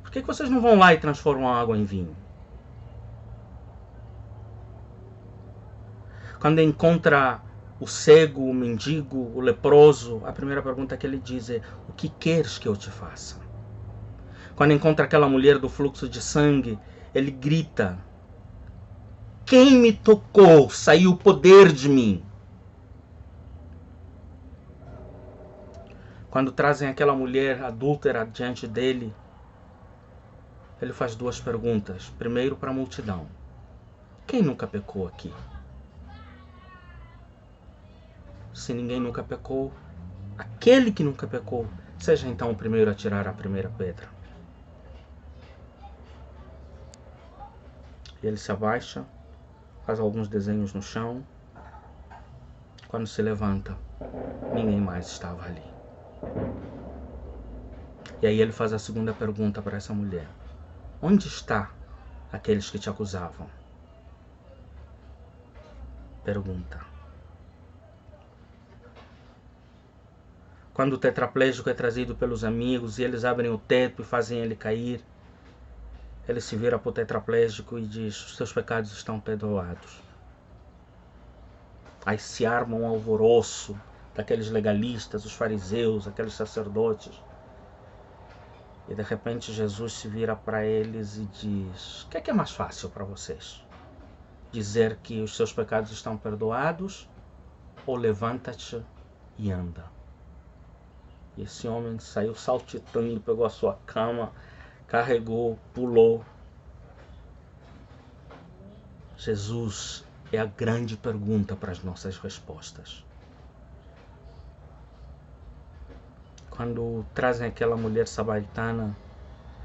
Por que vocês não vão lá e transformam a água em vinho? Quando encontra o cego, o mendigo, o leproso, a primeira pergunta que ele diz é: o que queres que eu te faça? Quando encontra aquela mulher do fluxo de sangue, ele grita: quem me tocou? Saiu o poder de mim. Quando trazem aquela mulher adúltera diante dele, ele faz duas perguntas. Primeiro para a multidão: quem nunca pecou aqui? Se ninguém nunca pecou, aquele que nunca pecou, seja então o primeiro a tirar a primeira pedra. E ele se abaixa, faz alguns desenhos no chão. Quando se levanta, ninguém mais estava ali. E aí ele faz a segunda pergunta para essa mulher: onde está aqueles que te acusavam? Pergunta. Quando o tetraplégico é trazido pelos amigos e eles abrem o teto e fazem ele cair, ele se vira para o tetraplégico e diz: os seus pecados estão perdoados. Aí se arma um alvoroço daqueles legalistas, os fariseus, aqueles sacerdotes. E de repente Jesus se vira para eles e diz: o que é mais fácil para vocês? Dizer que os seus pecados estão perdoados ou levanta-te e anda? E esse homem saiu saltitando, pegou a sua cama, carregou, pulou. Jesus é a grande pergunta para as nossas respostas. Quando trazem aquela mulher samaritana,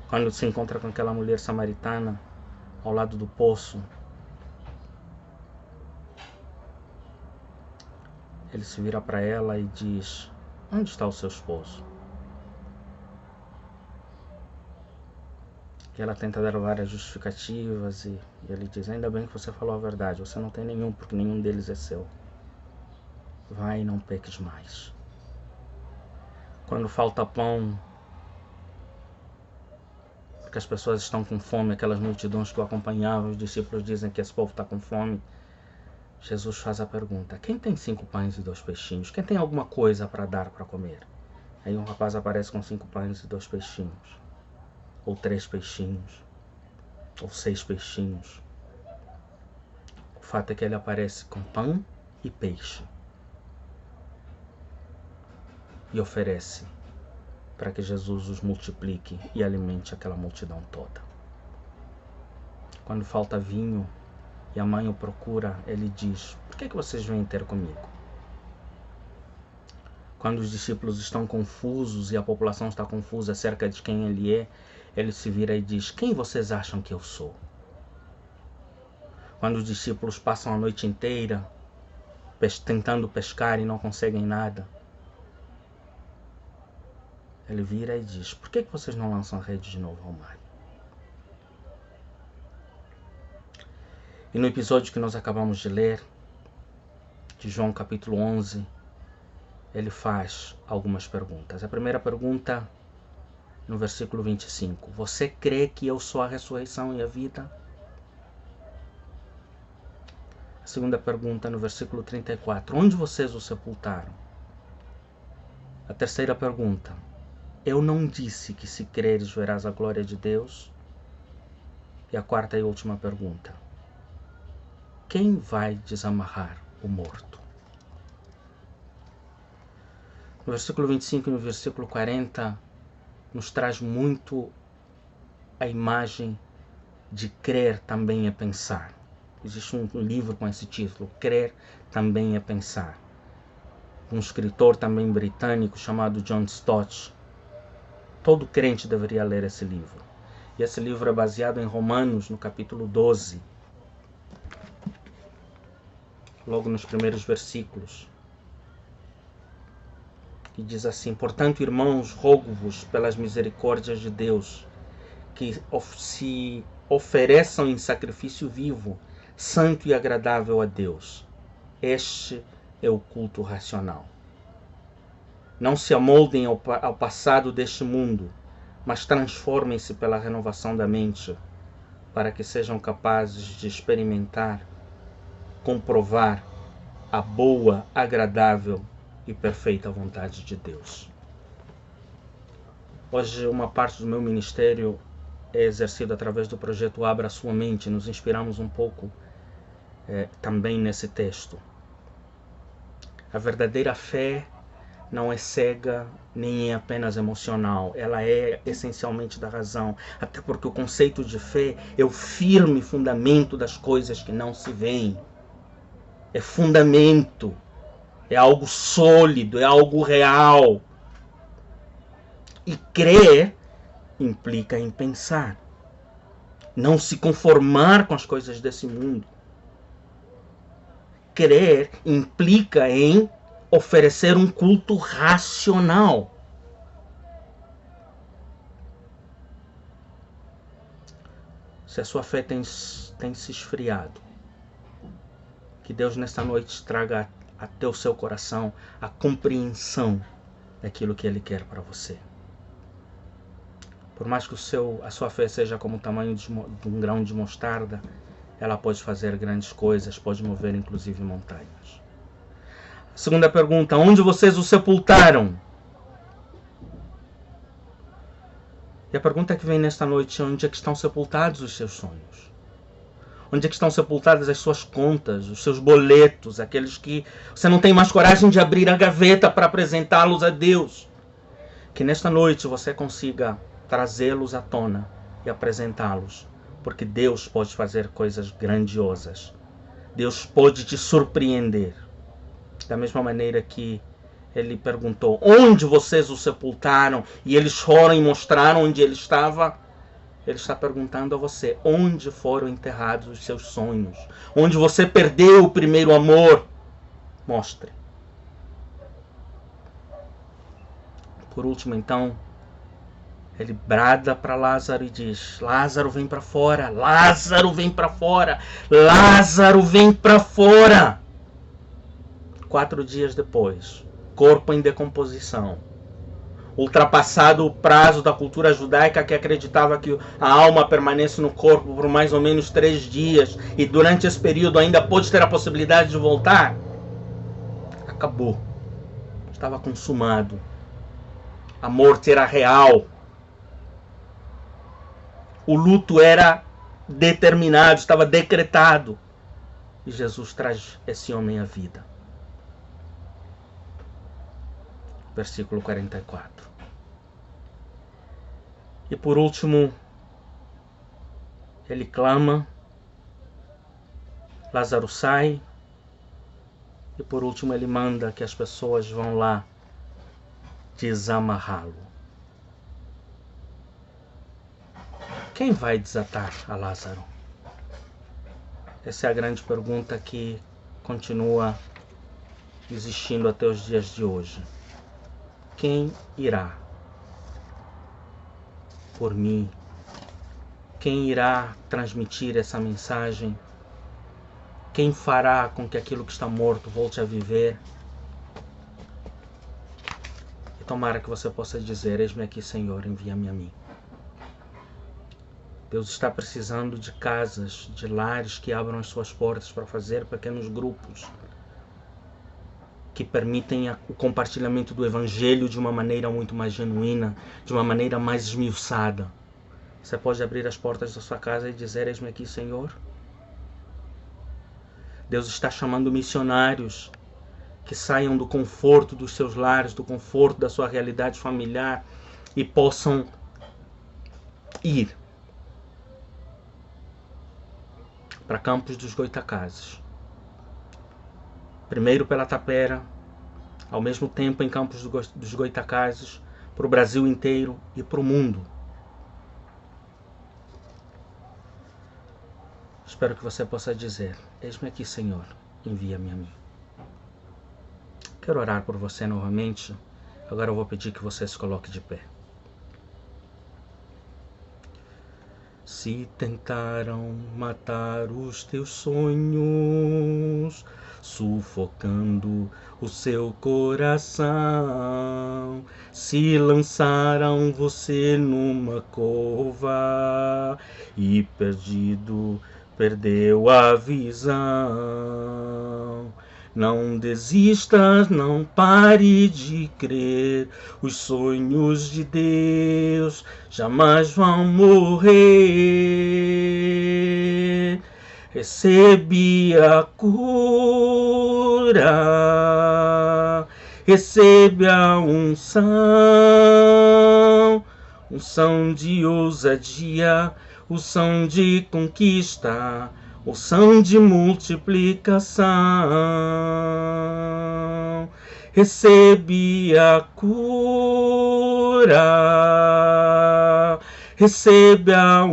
quando se encontra com aquela mulher samaritana ao lado do poço, ele se vira para ela e diz: onde está o seu esposo? E ela tenta dar várias justificativas e ele diz: ainda bem que você falou a verdade, você não tem nenhum, porque nenhum deles é seu. Vai e não peques mais. Quando falta pão, porque as pessoas estão com fome, aquelas multidões que o acompanhavam, os discípulos dizem que esse povo está com fome. Jesus faz a pergunta: quem tem 5 pães e 2 peixinhos? Quem tem alguma coisa para dar para comer? Aí um rapaz aparece com 5 pães e 2 peixinhos. Ou 3 peixinhos. Ou 6 peixinhos. O fato é que ele aparece com pão e peixe. E oferece para que Jesus os multiplique e alimente aquela multidão toda. Quando falta vinho e a mãe o procura, ele diz: por que vocês vêm ter comigo? Quando os discípulos estão confusos e a população está confusa acerca de quem ele é, ele se vira e diz: quem vocês acham que eu sou? Quando os discípulos passam a noite inteira tentando pescar e não conseguem nada. Ele vira e diz: por que vocês não lançam a rede de novo ao mar? E no episódio que nós acabamos de ler, de João capítulo 11, ele faz algumas perguntas. A primeira pergunta, no versículo 25: você crê que eu sou a ressurreição e a vida? A segunda pergunta, no versículo 34: onde vocês o sepultaram? A terceira pergunta: eu não disse que se creres verás a glória de Deus? E a quarta e última pergunta: quem vai desamarrar o morto? No versículo 25 e no versículo 40, nos traz muito a imagem de crer também é pensar. Existe um livro com esse título, Crer Também é Pensar. Um escritor também britânico chamado John Stott. Todo crente deveria ler esse livro. E esse livro é baseado em Romanos, no capítulo 12. Logo nos primeiros versículos. Que diz assim: portanto, irmãos, rogo-vos pelas misericórdias de Deus, que se ofereçam em sacrifício vivo, santo e agradável a Deus. Este é o culto racional. Não se amoldem ao passado deste mundo, mas transformem-se pela renovação da mente, para que sejam capazes de experimentar, comprovar a boa, agradável e perfeita vontade de Deus. Hoje, uma parte do meu ministério é exercido através do projeto Abra Sua Mente. Nos inspiramos um pouco também nesse texto. A verdadeira fé não é cega nem é apenas emocional. Ela é essencialmente da razão. Até porque o conceito de fé é o firme fundamento das coisas que não se veem. É fundamento. É algo sólido, é algo real. E crer implica em pensar. Não se conformar com as coisas desse mundo. Crer implica em oferecer um culto racional. Se a sua fé tem se esfriado, que Deus nesta noite traga até o seu coração a compreensão daquilo que Ele quer para você. Por mais que a sua fé seja como o tamanho de um grão de mostarda, ela pode fazer grandes coisas, pode mover inclusive montanhas. A segunda pergunta: onde vocês o sepultaram? E a pergunta que vem nesta noite: onde é que estão sepultados os seus sonhos? Onde é que estão sepultadas as suas contas, os seus boletos, aqueles que você não tem mais coragem de abrir a gaveta para apresentá-los a Deus? Que nesta noite você consiga trazê-los à tona e apresentá-los, porque Deus pode fazer coisas grandiosas. Deus pode te surpreender. Da mesma maneira que ele perguntou: onde vocês o sepultaram? E eles foram e mostraram onde ele estava. Ele está perguntando a você: onde foram enterrados os seus sonhos? Onde você perdeu o primeiro amor? Mostre. Por último, então, ele brada para Lázaro e diz: Lázaro, vem para fora! Lázaro, vem para fora! Lázaro, vem para fora! 4 dias depois, corpo em decomposição. Ultrapassado o prazo da cultura judaica, que acreditava que a alma permanece no corpo por mais ou menos 3 dias, e durante esse período ainda pode ter a possibilidade de voltar. Acabou. Estava consumado. A morte era real. O luto era determinado, estava decretado. E Jesus traz esse homem à vida. Versículo 44. E por último, ele clama, Lázaro sai, e por último ele manda que as pessoas vão lá desamarrá-lo. Quem vai desatar a Lázaro? Essa é a grande pergunta que continua existindo até os dias de hoje. Quem irá por mim? Quem irá transmitir essa mensagem? Quem fará com que aquilo que está morto volte a viver? E tomara que você possa dizer: eis-me aqui, Senhor, envia-me a mim. Deus está precisando de casas, de lares que abram as suas portas para fazer pequenos grupos que permitem o compartilhamento do Evangelho de uma maneira muito mais genuína, de uma maneira mais esmiuçada. Você pode abrir as portas da sua casa e dizer: eis-me aqui, Senhor. Deus está chamando missionários que saiam do conforto dos seus lares, do conforto da sua realidade familiar e possam ir para Campos dos Goitacazes. Primeiro pela Tapera, ao mesmo tempo em Campos dos Goitacazes, para o Brasil inteiro e para o mundo. Espero que você possa dizer: eis-me aqui, Senhor, envia-me a mim. Quero orar por você novamente. Agora eu vou pedir que você se coloque de pé. Se tentaram matar os teus sonhos, sufocando o seu coração, se lançaram você numa cova e perdeu a visão. Não desista, não pare de crer, os sonhos de Deus jamais vão morrer. Recebe a cura, recebe a unção de ousadia, unção de conquista, unção de multiplicação. Recebe a cura, recebe a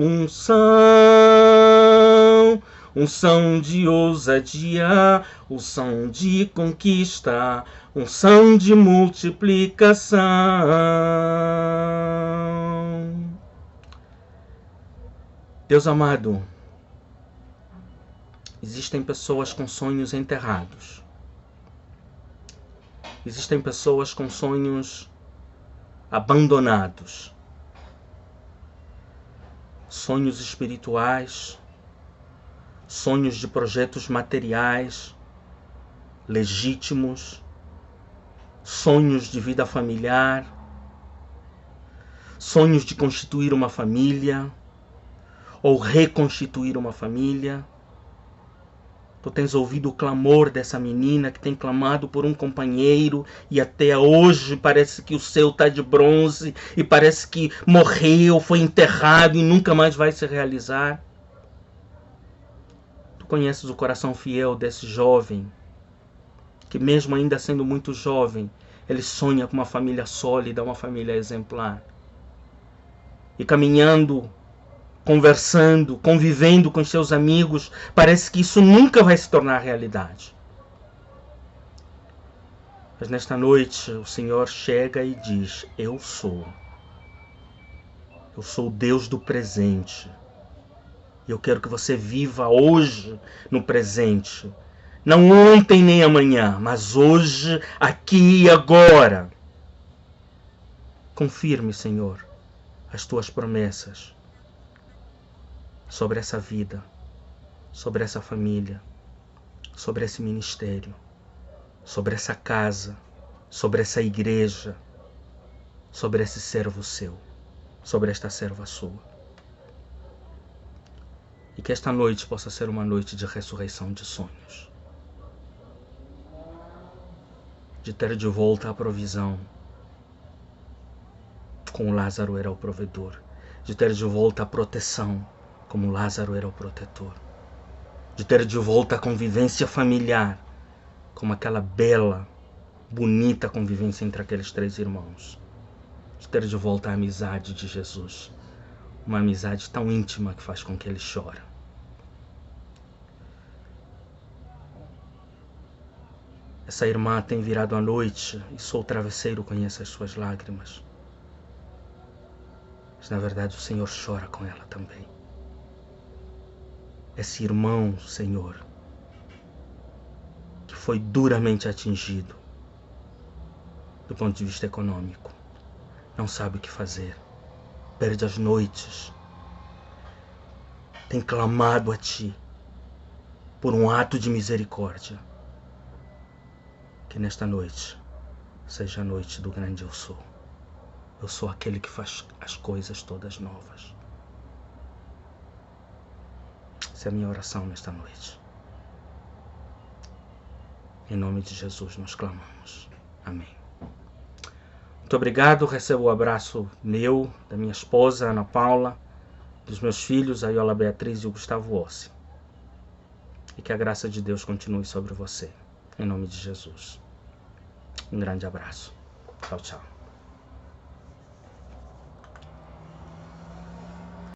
unção de ousadia, unção de conquista, unção de multiplicação. Deus amado, existem pessoas com sonhos enterrados. Existem pessoas com sonhos abandonados. Sonhos espirituais, sonhos de projetos materiais, legítimos, sonhos de vida familiar, sonhos de constituir uma família ou reconstituir uma família. Tu tens ouvido o clamor dessa menina que tem clamado por um companheiro e até hoje parece que o seu está de bronze e parece que morreu, foi enterrado e nunca mais vai se realizar. Tu conheces o coração fiel desse jovem que, mesmo ainda sendo muito jovem, ele sonha com uma família sólida, uma família exemplar. E caminhando, conversando, convivendo com seus amigos, parece que isso nunca vai se tornar realidade. Mas nesta noite o Senhor chega e diz: eu sou o Deus do presente. E eu quero que você viva hoje no presente. Não ontem nem amanhã, mas hoje, aqui e agora. Confirme, Senhor, as tuas promessas sobre essa vida, sobre essa família, sobre esse ministério, sobre essa casa, sobre essa igreja, sobre esse servo seu, sobre esta serva sua. E que esta noite possa ser uma noite de ressurreição de sonhos, de ter de volta a provisão, como Lázaro era o provedor, de ter de volta a proteção, como Lázaro era o protetor, de ter de volta a convivência familiar, como aquela bela, bonita convivência entre aqueles três irmãos, de ter de volta a amizade de Jesus, uma amizade tão íntima que faz com que ele chore. Essa irmã tem virado a noite e só o travesseiro conhece as suas lágrimas. Mas na verdade o Senhor chora com ela também. Esse irmão, Senhor, que foi duramente atingido do ponto de vista econômico, não sabe o que fazer, perde as noites, tem clamado a Ti por um ato de misericórdia. Que nesta noite seja a noite do grande eu sou. Eu sou aquele que faz as coisas todas novas. Essa é a minha oração nesta noite. Em nome de Jesus nós clamamos. Amém. Muito obrigado. Recebo o abraço meu, da minha esposa Ana Paula, dos meus filhos, a Iola Beatriz e o Gustavo Ossi. E que a graça de Deus continue sobre você. Em nome de Jesus. Um grande abraço. Tchau, tchau.